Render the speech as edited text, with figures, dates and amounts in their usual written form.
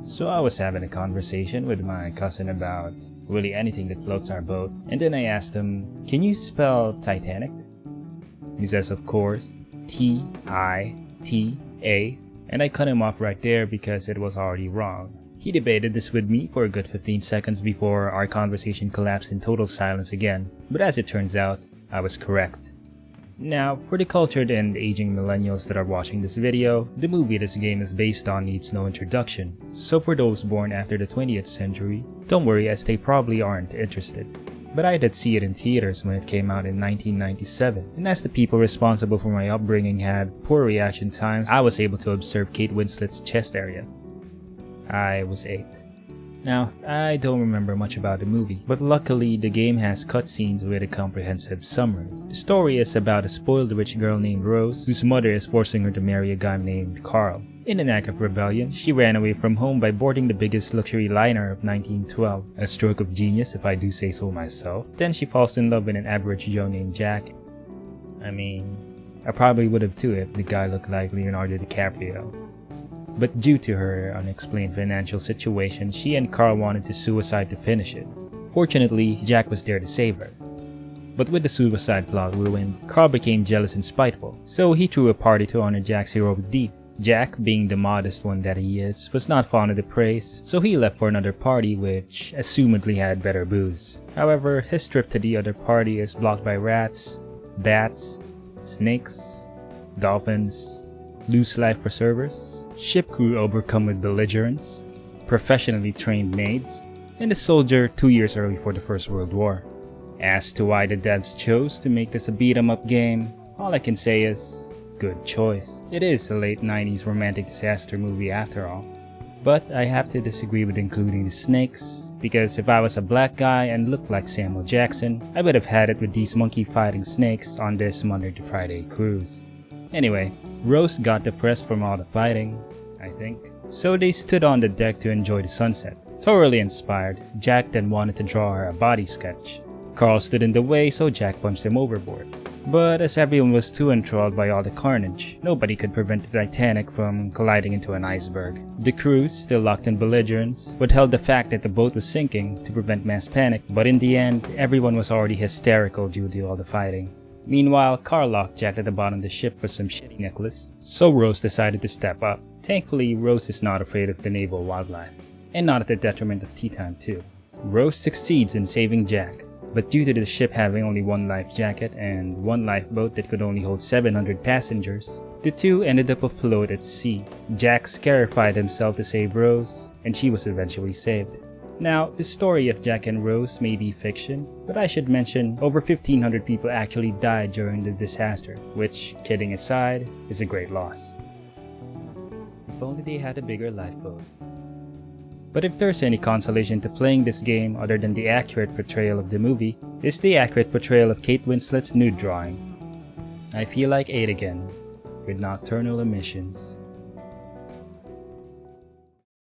So I was having a conversation with my cousin about really anything that floats our boat, and then I asked him, "Can you spell Titanic?" He says, "Of course, T-I-T-A," and I cut him off right there because it was already wrong. He debated this with me for a good 15 seconds before our conversation collapsed in total silence again, but as it turns out, I was correct. Now, for the cultured and aging millennials that are watching this video, the movie this game is based on needs no introduction, so for those born after the 20th century, don't worry as they probably aren't interested. But I did see it in theaters when it came out in 1997, and as the people responsible for my upbringing had poor reaction times, I was able to observe Kate Winslet's chest area. I was 8. Now, I don't remember much about the movie, but luckily the game has cutscenes with a comprehensive summary. The story is about a spoiled rich girl named Rose, whose mother is forcing her to marry a guy named Carl. In an act of rebellion, she ran away from home by boarding the biggest luxury liner of 1912, a stroke of genius if I do say so myself. Then she falls in love with an average Joe named Jack. I mean, I probably would have too if the guy looked like Leonardo DiCaprio. But due to her unexplained financial situation, she and Carl wanted to suicide to finish it. Fortunately, Jack was there to save her. But with the suicide plot ruined, Carl became jealous and spiteful, so he threw a party to honor Jack's heroic deed. Jack, being the modest one that he is, was not fond of the praise, so he left for another party which assumedly had better booze. However, his trip to the other party is blocked by rats, bats, snakes, dolphins, loose life preservers, ship crew overcome with belligerents, professionally trained maids, and a soldier 2 years early for the First World War. As to why the devs chose to make this a beat-em-up game, all I can say is, good choice. It is a late 90s romantic disaster movie after all. But I have to disagree with including the snakes, because if I was a black guy and looked like Samuel Jackson, I would have had it with these monkey fighting snakes on this Monday to Friday cruise. Anyway, Rose got depressed from all the fighting, I think. So they stood on the deck to enjoy the sunset. Thoroughly inspired, Jack then wanted to draw her a body sketch. Carl stood in the way, so Jack punched him overboard. But as everyone was too enthralled by all the carnage, nobody could prevent the Titanic from colliding into an iceberg. The crew, still locked in belligerence, withheld the fact that the boat was sinking to prevent mass panic, but in the end, everyone was already hysterical due to all the fighting. Meanwhile, Carl locked Jack at the bottom of the ship for some shitty necklace, so Rose decided to step up. Thankfully, Rose is not afraid of the naval wildlife, and not at the detriment of tea time too. Rose succeeds in saving Jack, but due to the ship having only one life jacket and one lifeboat that could only hold 700 passengers, the two ended up afloat at sea. Jack scarified himself to save Rose, and she was eventually saved. Now, the story of Jack and Rose may be fiction, but I should mention over 1,500 people actually died during the disaster, which, kidding aside, is a great loss. If only they had a bigger lifeboat. But if there's any consolation to playing this game other than the accurate portrayal of the movie, it's the accurate portrayal of Kate Winslet's nude drawing. I feel like 8 again, with nocturnal emissions.